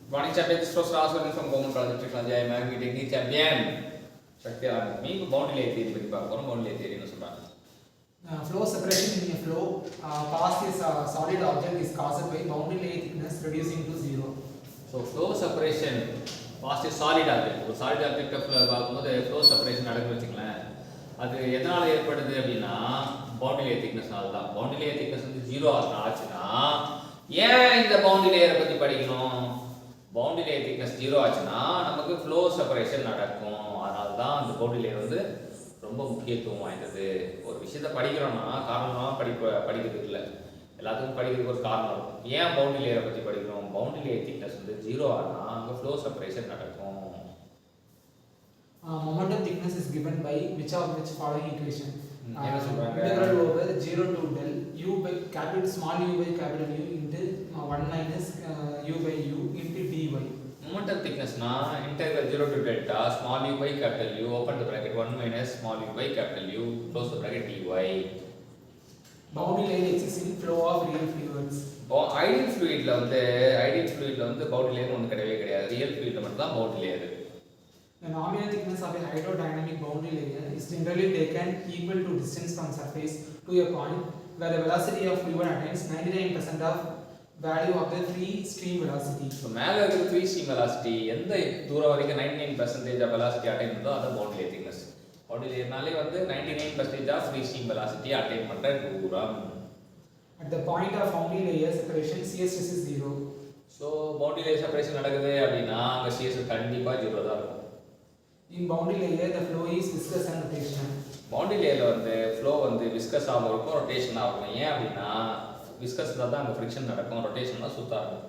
Morning champion, this was Ras from Government College of Technology. I am a technique champion. Shakti Alanami, boundary layer theory, boundary layer theory. Flow separation in a flow past is a solid object is caused by boundary layer thickness reducing to zero. So flow separation past is solid object. Solid object flow separation நடக்குது வெச்சுங்களேன். அது எதனால ஏற்படுது அப்படினா boundary layer thickness நால தான். Boundary layer thickness வந்து 0 ஆச்சுனா ஏன் இந்த boundary layer பத்தி படிக்கணும்? boundary layer thickness 0 ஆச்சுனா நமக்கு flow separation நடக்கும். அதனால தான் அந்த boundary layer வந்து ரொம்ப முக்கியத்துவம் வாய்ந்தது. ஒரு விஷயத்தை படிக்கிறோம்னா காரணமா படிக்கிறது இல்ல. எல்லாத்துக்கும் படிக்கிறதுக்கு ஒரு காரணம் இருக்கும். ஏன் boundary layer பத்தி படிக்கிறோம்? boundary layer thickness வந்து 0 ஆனா அங்க flow separation நடக்கும். Momentum thickness is given by which following equation? என்ன சொல்றாங்க? Integral over 0 to del u by capital small u by capital U into 1 minus u by u into dy. Momentum thickness na integral 0 to delta small u by capital U open the bracket 1 minus small u by capital U close the bracket dy. Boundary layer exists in flow of real fluids. Ideal fluid la வந்து boundary layer ஒண்ணு கிடையவே கிடையாது. Real fluid ல மட்டும் தான் boundary layer. The nominal thickness of a hydrodynamic boundary layer is generally taken equal to distance from surface to a point where the velocity of fluid attains 99% of value of the free stream velocity. So மேல இருக்கிற free stream velocity எந்த தூரம் வரைக்கும் 99% of velocity attain பண்ணதோ அது boundary layer thickness. boundary layerனாலே வந்து 99% of free stream velocity attain பண்ற தூரம். At the point of boundary layer separation shear stress is 0. So boundary layer separation நடக்குது அப்படினா அங்க shear stress கண்டிப்பா 0 தான் இருக்கும். In boundary layer the flow is viscous and rotational. boundary layer ல வந்து flow வந்து viscous ஆகவும் இருக்கும் rotation ஆகும். ஏன் அப்படினா viscous ல தான் அங்க friction நடக்கும், rotation ல சுத்தா இருக்கும்.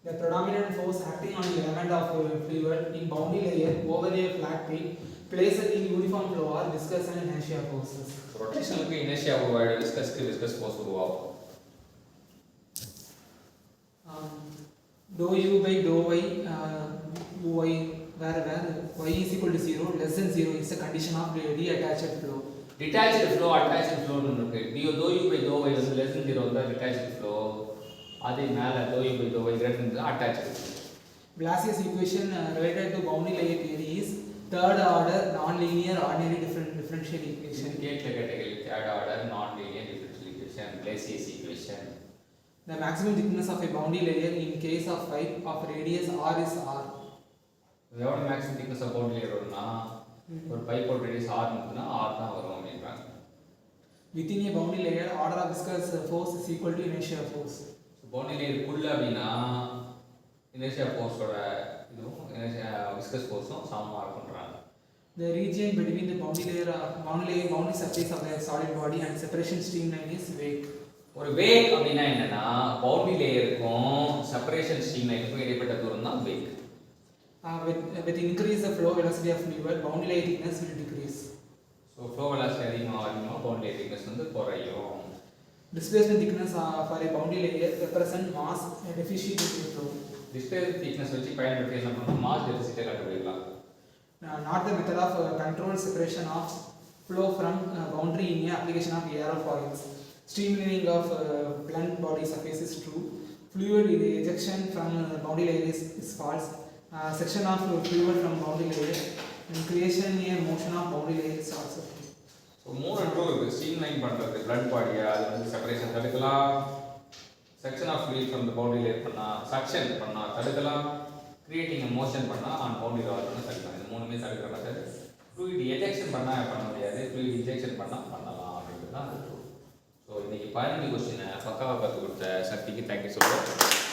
The predominant force acting on the element of fluid in boundary layer over a flat plate places in uniform flow are viscous and inertia forces. rotation க்கு inertia உருவாயிடும், viscous க்கு viscous force உருவாகும். Dou u by dou y uy where y is equal to 0 less than 0 is a condition of detached flow. detached flow attached flow னு இருக்கு. dou u by dou y வந்து less than 0 தான் detached flow. அதே மேல dou u by dou y greater than attached. Blassius equation related to boundary layer theory is third order non-linear ordinary differential equation. category third order non-linear differential equation, Blassius equation. The maximum thickness of a boundary layer in case of pipe of radius r is r. எவ்வளவு maximum thickness of boundary layer வரும்னா ஒரு பைப்போட radius r இருக்குன்னா r தான் வரும் அப்படின்றாங்க. Within a boundary layer order of viscous force is equal to inertia force. So boundary layer குள்ள அப்படினா inertia force ஓட இதுவும் viscous forceம் சமமா இருக்கும்ன்றாங்க. The region between the boundary surface of the solid body and separation streamline is wake. ஒரு wake அப்படினா என்னன்னா boundary layerக்கும் separation streamlineக்கும் இடைப்பட்ட தூரம் தான் wake. With increase the flow velocity of fluid, boundary layer thickness will decrease. So flow velocity அதிகமாக boundary layer thickness வந்து குறையும். Displacement thickness for a boundary layer represent mass deficit in flow. Displacement thickness வச்சு பயன்படுத்தி என்ன பண்ணலாம், mass deficit கண்டுபிடிக்கலாம். Not the method of controlled separation of flow from boundary in a application of aerofoils. Streamlining of blunt body surface is true. Fluid ejection from boundary layer is false. Section of fluid from boundary layer and creation near motion of boundary layer is also true. So more and more இருக்கு streamline பண்றது blunt body அது வந்து separation தடுக்கலாம். section of fluid from the boundary layer பண்ணா suction பண்ணா தடுக்கலாம். creating a motion பண்ணா on boundary wall பண்ணா தடுக்கலாம். இது மூணுமே தடுக்கிற மெத்தட். fluid ejection பண்ணா பண்ண முடியாது, fluid injection பண்ணா பண்ணலாம் அப்படின்றது தான் ட்ரூ. ஸோ இன்னைக்கு 15 क्वेश्चन பக்காவா கற்றுக் கொடுத்த சக்திக்கு தேங்க்யூ சொல்லுவோம்.